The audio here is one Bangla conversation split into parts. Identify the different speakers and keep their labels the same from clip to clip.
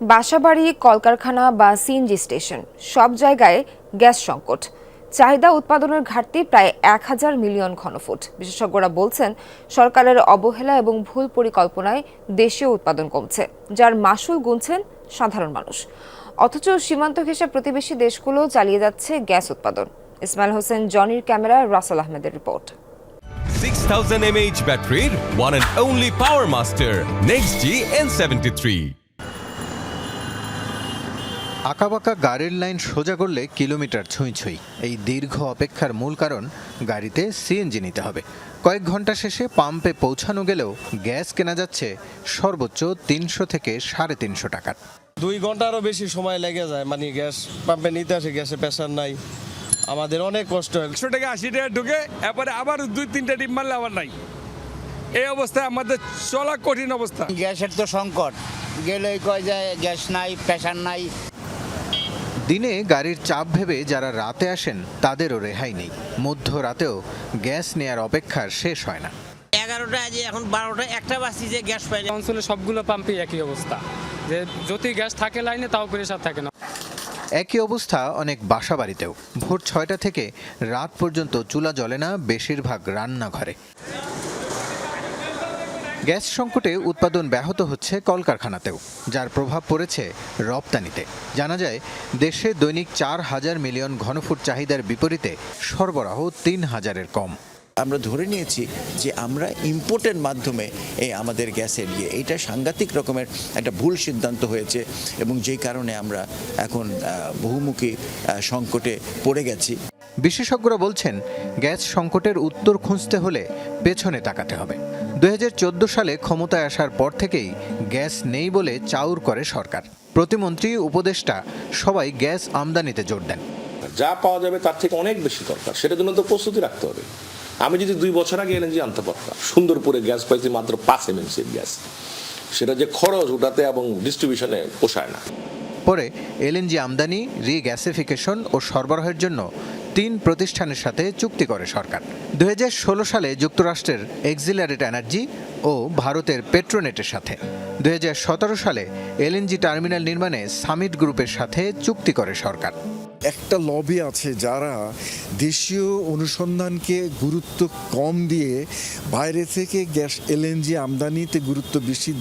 Speaker 1: বাসাবাড়ি, কলকারখানা বা সিএনজি স্টেশন সব জায়গায় গ্যাস সংকট। চাহিদা উৎপাদনের ঘাটতি প্রায় ১,০০০ মিলিয়ন ঘনফুট। বিশেষজ্ঞরা বলছেন, সরকারের অবহেলা এবং ভুল পরিকল্পনায় দেশীয় উৎপাদন কমছে, যার মাসুল গুনছেন সাধারণ মানুষ। অথচ সীমান্ত ঘেঁষা প্রতিবেশী দেশগুলো চালিয়ে যাচ্ছে গ্যাস উৎপাদন। ইসমাইল হোসেন জনির ক্যামেরায় রাসেল আহমেদের রিপোর্ট।
Speaker 2: 6000 mAh ব্যাটারির one and only power master NextG N73।
Speaker 3: আঁকাবাঁকা গাড়ির লাইন সোজা করলে কিলোমিটার ছুঁই ছুঁই। এই দীর্ঘ অপেক্ষার মূল কারণ, গাড়িতে সিএনজি নিতে হবে। কয়েক ঘন্টা শেষে পাম্পে পৌঁছানো গেলেও গ্যাস কেনা যাচ্ছে সর্বোচ্চ ৩০০ থেকে ৩৫০ টাকার।
Speaker 4: 2 ঘন্টারও বেশি সময় লেগে যায়, মানে গ্যাস পাম্পে নিতে আসে, গ্যাসে প্রেশার নাই, আমাদের অনেক কষ্ট হয়।
Speaker 5: 100 টাকা 80 টাকা ঢুকে, এরপরে আবার 2-3টা ডিপ মারলে আবার নাই। এই অবস্থায় আমাদের চলা কঠিন অবস্থা।
Speaker 6: গ্যাসের তো সংকট, গেলেই কয় যায় গ্যাস নাই, প্রেশার নাই।
Speaker 3: দিনে গাড়ির চাপ ভেবে যারা রাতে আসেন তাদেরও রেহাই নেই। মধ্যরাতেও গ্যাস নেয়ার অপেক্ষার শেষ হয় না।
Speaker 7: 11টা আজ এখন 12টা, একটা বাসি যে গ্যাস পাই না।
Speaker 8: অঞ্চলে সবগুলো পাম্পে একই অবস্থা, যে যদি গ্যাস থাকে লাইনে তাও প্রেশার থাকে না।
Speaker 3: একই অবস্থা অনেক বাসাবাড়িতেও। ভোর 6টা থেকে রাত পর্যন্ত চুলা জ্বলে না বেশিরভাগ রান্নাঘরে। গ্যাস সংকটে উৎপাদন ব্যাহত হচ্ছে কলকারখানাতেও, যার প্রভাব পড়েছে রপ্তানিতে। জানা যায়, দেশে দৈনিক ৪,০০০ মিলিয়ন ঘনফুট চাহিদার বিপরীতে সরবরাহ ৩,০০০-এর কম।
Speaker 9: আমরা ধরে নিয়েছি যে আমরা ইম্পোর্টের মাধ্যমে আমাদের গ্যাসের এইটা সাংঘাতিক রকমের একটা ভুল সিদ্ধান্ত হয়েছে, এবং যেই কারণে আমরা এখন বহুমুখী সংকটে পড়ে গেছি।
Speaker 3: বিশেষজ্ঞরা বলছেন, গ্যাস সংকটের উত্তর খুঁজতে হলে পেছনে তাকাতে হবে। ২০১৪ সালে ক্ষমতায় আসার পর থেকেই গ্যাস নেই বলে চাউর করে সরকার। প্রতিমন্ত্রী, উপদেষ্টা সবাই গ্যাস আমদানিতে জোর দেন।
Speaker 10: যা পাওয়া যাবে তার থেকে অনেক বেশি দরকার, সেটার জন্য তো প্রস্তুতি রাখতে হবে। আমি যদি 2 বছর আগে এলএনজি আনতে পারতাম, সুন্দরপুরে গ্যাস পাইছি মাত্র 5 MMC গ্যাস, সেটা যে খরচ ওটাতে এবং ডিস্ট্রিবিউশনে পোষায় না।
Speaker 3: পরে এলএনজি আমদানি, রিগ্যাসিফিকেশন ও সরবরাহের জন্য 3 প্রতিষ্ঠানের সাথে চুক্তি করে সরকার। 2016 সালে যুক্তরাষ্ট্রের এক্সিলারেট এনার্জি ও ভারতের পেট্রোনেটের সাথে, 2017 সালে এলএনজি টার্মিনাল নির্মাণে সামিট গ্রুপের সাথে চুক্তি করে সরকার।
Speaker 11: একটা লবি আছে যারা দেশীয় অনুসন্ধানকে গুরুত্ব কম দিয়ে বাইরে থেকে গ্যাস এলএনজি আমদানিতে গুরুত্ব বেশি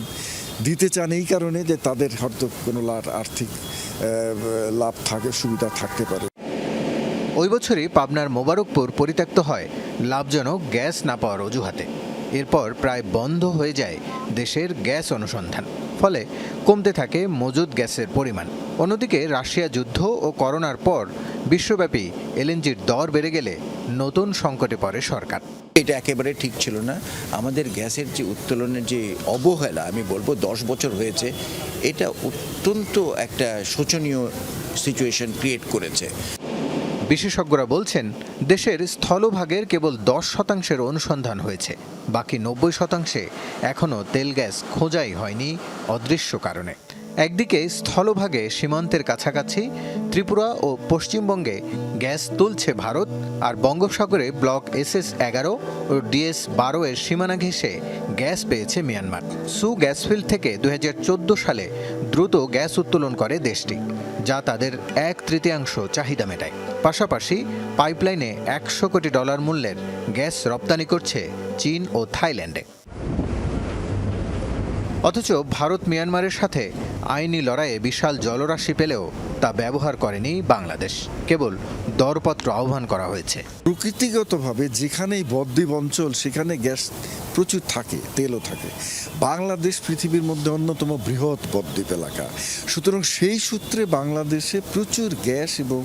Speaker 11: দিতে চান, এই কারণে যে তাদের হয়তো কোনো আর্থিক লাভ থাকে, সুবিধা থাকতে পারে।
Speaker 3: ওই বছরই পাবনার মোবারকপুর পরিত্যক্ত হয় লাভজনক গ্যাস না পাওয়ার অজুহাতে। এরপর প্রায় বন্ধ হয়ে যায় দেশের গ্যাস অনুসন্ধান, ফলে কমতে থাকে মজুদ গ্যাসের পরিমাণ। অন্যদিকে রাশিয়া যুদ্ধ ও করোনার পর বিশ্বব্যাপী এলএনজির দর বেড়ে গেলে নতুন সংকটে পড়ে সরকার।
Speaker 9: এটা একেবারে ঠিক ছিল না। আমাদের গ্যাসের যে উত্তোলনের যে অবহেলা, আমি বলবো 10 বছর হয়েছে, এটা অত্যন্ত একটা শোচনীয় সিচুয়েশন ক্রিয়েট করেছে।
Speaker 3: বিশেষজ্ঞরা বলছেন, দেশের স্থলভাগের কেবল 10% অনুসন্ধান হয়েছে, বাকি 90% এখনও তেল গ্যাস খোঁজাই হয়নি অদৃশ্য কারণে। একদিকে স্থলভাগে সীমান্তের কাছাকাছি ত্রিপুরা ও পশ্চিমবঙ্গে গ্যাস তুলছে ভারত, আর বঙ্গোপসাগরে ব্লক SS-11 ও DS-12 এর সীমানা ঘেঁষে গ্যাস পেয়েছে মিয়ানমার। সু গ্যাস ফিল্ড থেকে 2014 সালে দ্রুত গ্যাস উত্তোলন করে দেশটি, যা তাদের 1/3 চাহিদা মেটায়। পাশাপাশি পাইপলাইনে $100 কোটি মূল্যের গ্যাস রপ্তানি করছে চীন ও থাইল্যান্ডে। অথচ ভারত মিয়ানমারের সাথে আইনি লড়াইয়ে বিশাল জলরাশি পেলেও তা ব্যবহার করেনি বাংলাদেশ, কেবল দরপত্র আহ্বান করা হয়েছে।
Speaker 11: প্রকৃতিগতভাবে যেখানেই বদ্বীপ অঞ্চল সেখানে গ্যাস প্রচুর থাকে, তেলও থাকে। বাংলাদেশ পৃথিবীর মধ্যে অন্যতম বৃহৎ বদ্বীপ এলাকা, সুতরাং সেই সূত্রে বাংলাদেশে প্রচুর গ্যাস এবং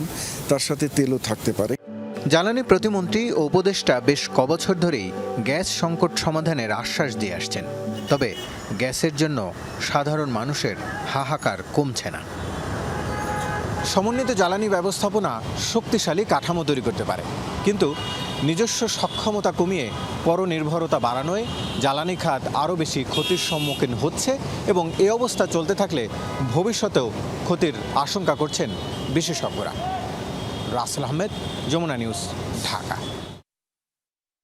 Speaker 11: তার সাথে তেলও থাকতে পারে।
Speaker 3: জ্বালানি প্রতিমন্ত্রী ও উপদেষ্টা বেশ কবছর ধরেই গ্যাস সংকট সমাধানের আশ্বাস দিয়ে আসছেন, তবে গ্যাসের জন্য সাধারণ মানুষের হাহাকার কমছে না। সমন্বিত জ্বালানি ব্যবস্থাপনা শক্তিশালী কাঠামো তৈরি করতে পারে, কিন্তু নিজস্ব সক্ষমতা কমিয়ে পরনির্ভরতা বাড়ানোয় জ্বালানি খাত আরও বেশি ক্ষতির সম্মুখীন হচ্ছে, এবং এই অবস্থা চলতে থাকলে ভবিষ্যতেও ক্ষতির আশঙ্কা করছেন বিশেষজ্ঞরা। রাসেল আহমেদ, যমুনা নিউজ, ঢাকা।